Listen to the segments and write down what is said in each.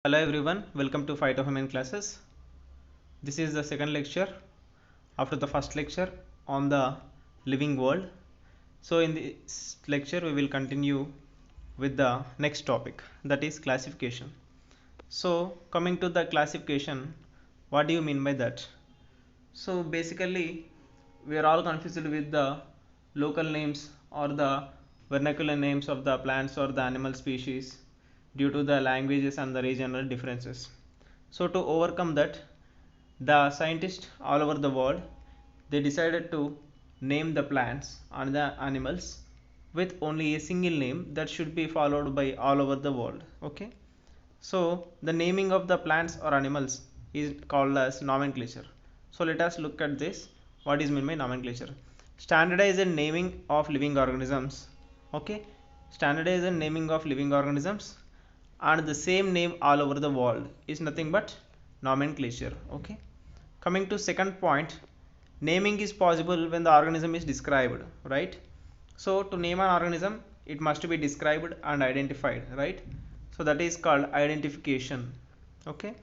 Hello everyone, welcome to Phytohuman classes. This is the second lecture after the first lecture on the living world. So in this lecture we will continue with the next topic, that is classification. So coming to the classification, what do you mean by that? So basically we are all confused with the local names or the vernacular names of the plants or the animal species due to the languages and the regional differences. So to overcome that, the scientists all over the world, they decided to name the plants and the animals with only a single name that should be followed by all over the world. Okay, so the naming of the plants or animals is called as nomenclature. So let us look at this. What is meant by nomenclature? Standardized naming of living organisms. Okay, standardized naming of living organisms and the same name all over the world is nothing but nomenclature. Okay, coming to second point, naming is possible when the organism is described, right? So to name an organism, it must be described and identified, right? So that is called identification. Okay,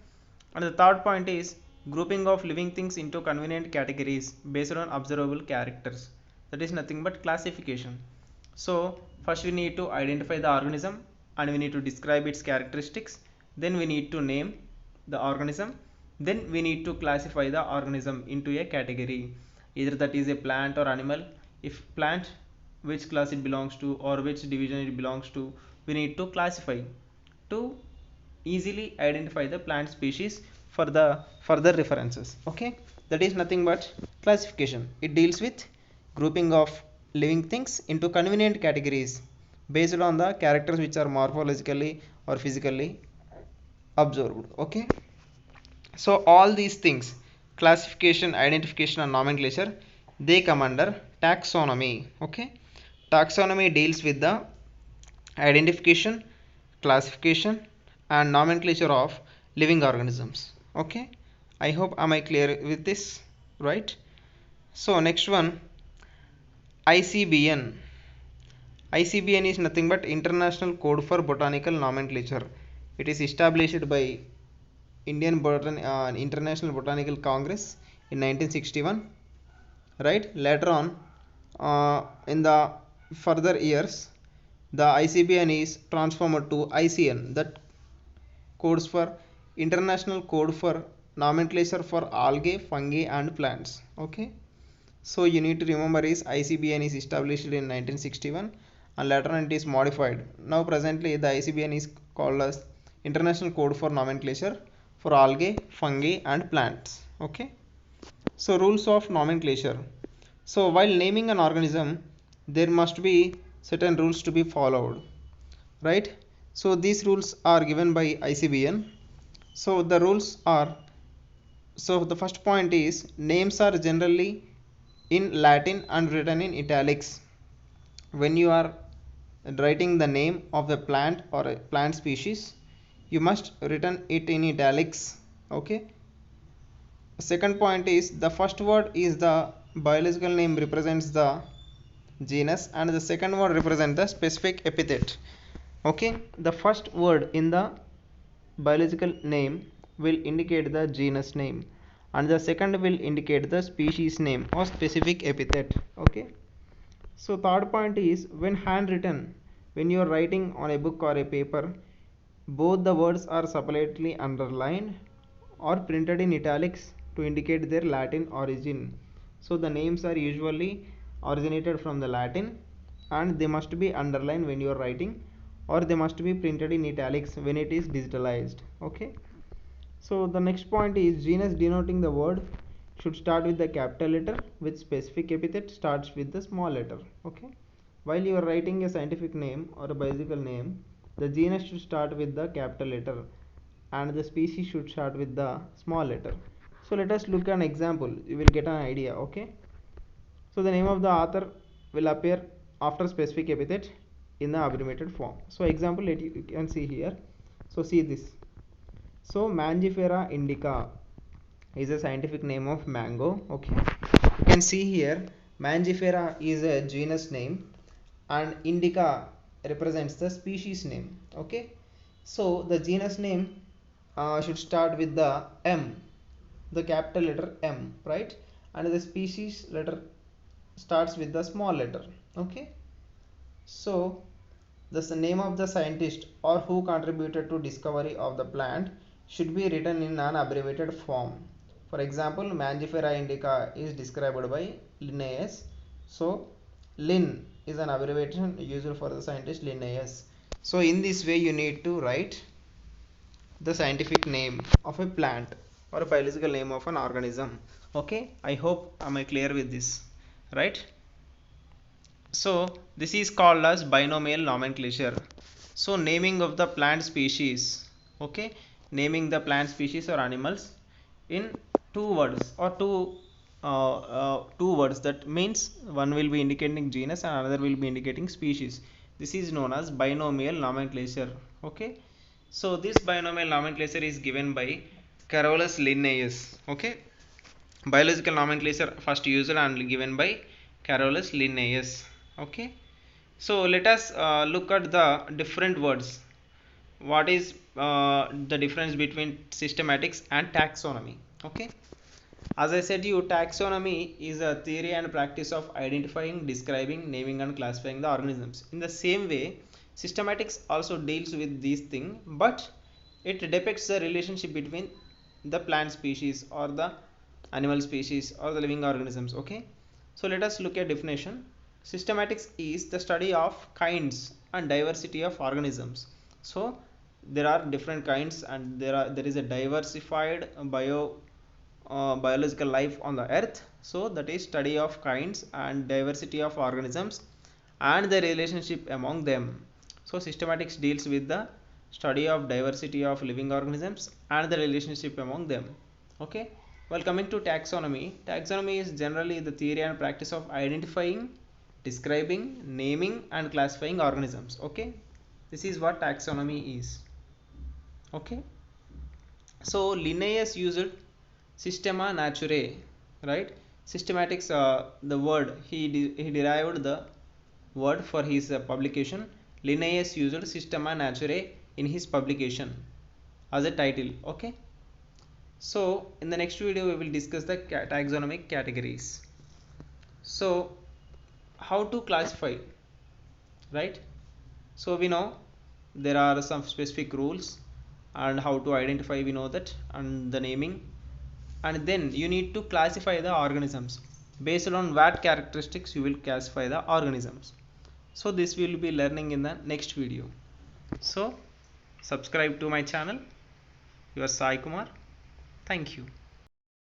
and the third point is grouping of living things into convenient categories based on observable characters, that is nothing but classification. So first we need to identify the organism and we need to describe its characteristics, then we need to name the organism, then we need to classify the organism into a category, either that is a plant or animal. If plant, which class it belongs to or which division it belongs to, we need to classify to easily identify the plant species for the further references. Okay, that is nothing but classification. It deals with grouping of living things into convenient categories based on the characters which are morphologically or physically observed. Okay, so all these things, classification, identification and nomenclature, they come under taxonomy. Okay, taxonomy deals with the identification, classification and nomenclature of living organisms. Okay, I hope am I clear with this, right? So next one, ICBN. ICBN is nothing but International Code for Botanical Nomenclature. It is established by International Botanical Congress in 1961. Right. Later on, in the further years, the ICBN is transformed to ICN, that codes for International Code for Nomenclature for Algae, Fungi and Plants. Okay. So you need to remember is ICBN is established in 1961 and later on it is modified. Now presently the ICBN is called as International Code for Nomenclature for Algae, Fungi and Plants. Okay. So rules of nomenclature. So while naming an organism, there must be certain rules to be followed, right? So these rules are given by ICBN. So the rules are, so the first point is names are generally in Latin and written in italics. When you are writing the name of the plant or a plant species, you must written it in italics. Okay. Second point is the first word is the biological name represents the genus and the second word represents the specific epithet. Okay, the first word in the biological name will indicate the genus name and the second will indicate the species name or specific epithet. Okay, so third point is when handwritten, when you are writing on a book or a paper, both the words are separately underlined or printed in italics to indicate their Latin origin. So the names are usually originated from the Latin and they must be underlined when you are writing or they must be printed in italics when it is digitalized. Okay, so the next point is genus denoting the word should start with the capital letter, with specific epithet starts with the small letter. Okay, while you are writing a scientific name or a biological name, the genus should start with the capital letter and the species should start with the small letter. So let us look at an example, you will get an idea. Okay, so the name of the author will appear after specific epithet in the abbreviated form. So example, you can see here. So see this. So Mangifera indica is a scientific name of mango. Okay, you can see here Mangifera is a genus name and indica represents the species name. Okay, so the genus name should start with the M, the capital letter M, right? And the species letter starts with the small letter. Okay, so the name of the scientist or who contributed to discovery of the plant should be written in an abbreviated form. For example, Mangifera indica is described by Linnaeus, so Lin is an abbreviation used for the scientist Linnaeus. So in this way you need to write the scientific name of a plant or a biological name of an organism. Okay, I hope am I clear with this, right? So this is called as binomial nomenclature. So naming of the plant species, okay, naming the plant species or animals in two words or two words, that means one will be indicating genus and another will be indicating species. This is known as binomial nomenclature. Okay, so this binomial nomenclature is given by Carolus Linnaeus. Okay, biological nomenclature first used and given by Carolus Linnaeus. Okay, so let us look at the different words. What is the difference between systematics and taxonomy? Okay, as I said you, taxonomy is a theory and practice of identifying, describing, naming and classifying the organisms. In the same way, systematics also deals with these things, but it depicts the relationship between the plant species or the animal species or the living organisms. Okay, so let us look at definition. Systematics is the study of kinds and diversity of organisms. So there are different kinds and there is a diversified biological life on the earth. So that is study of kinds and diversity of organisms and the relationship among them. So systematics deals with the study of diversity of living organisms and the relationship among them. Okay, well, coming to taxonomy, taxonomy is generally the theory and practice of identifying, describing, naming and classifying organisms. Okay, this is what taxonomy is. Okay, so Linnaeus used systema naturae, right? Systematics, the word he derived the word for his publication. Linnaeus used systema naturae in his publication as a title. Okay, so in the next video we will discuss the taxonomic categories. So how to classify, right? So we know there are some specific rules, and how to identify we know that, and the naming, and then you need to classify the organisms. Based on what characteristics you will classify the organisms. So this we will be learning in the next video. So subscribe to my channel. Your Sai Kumar. Thank you.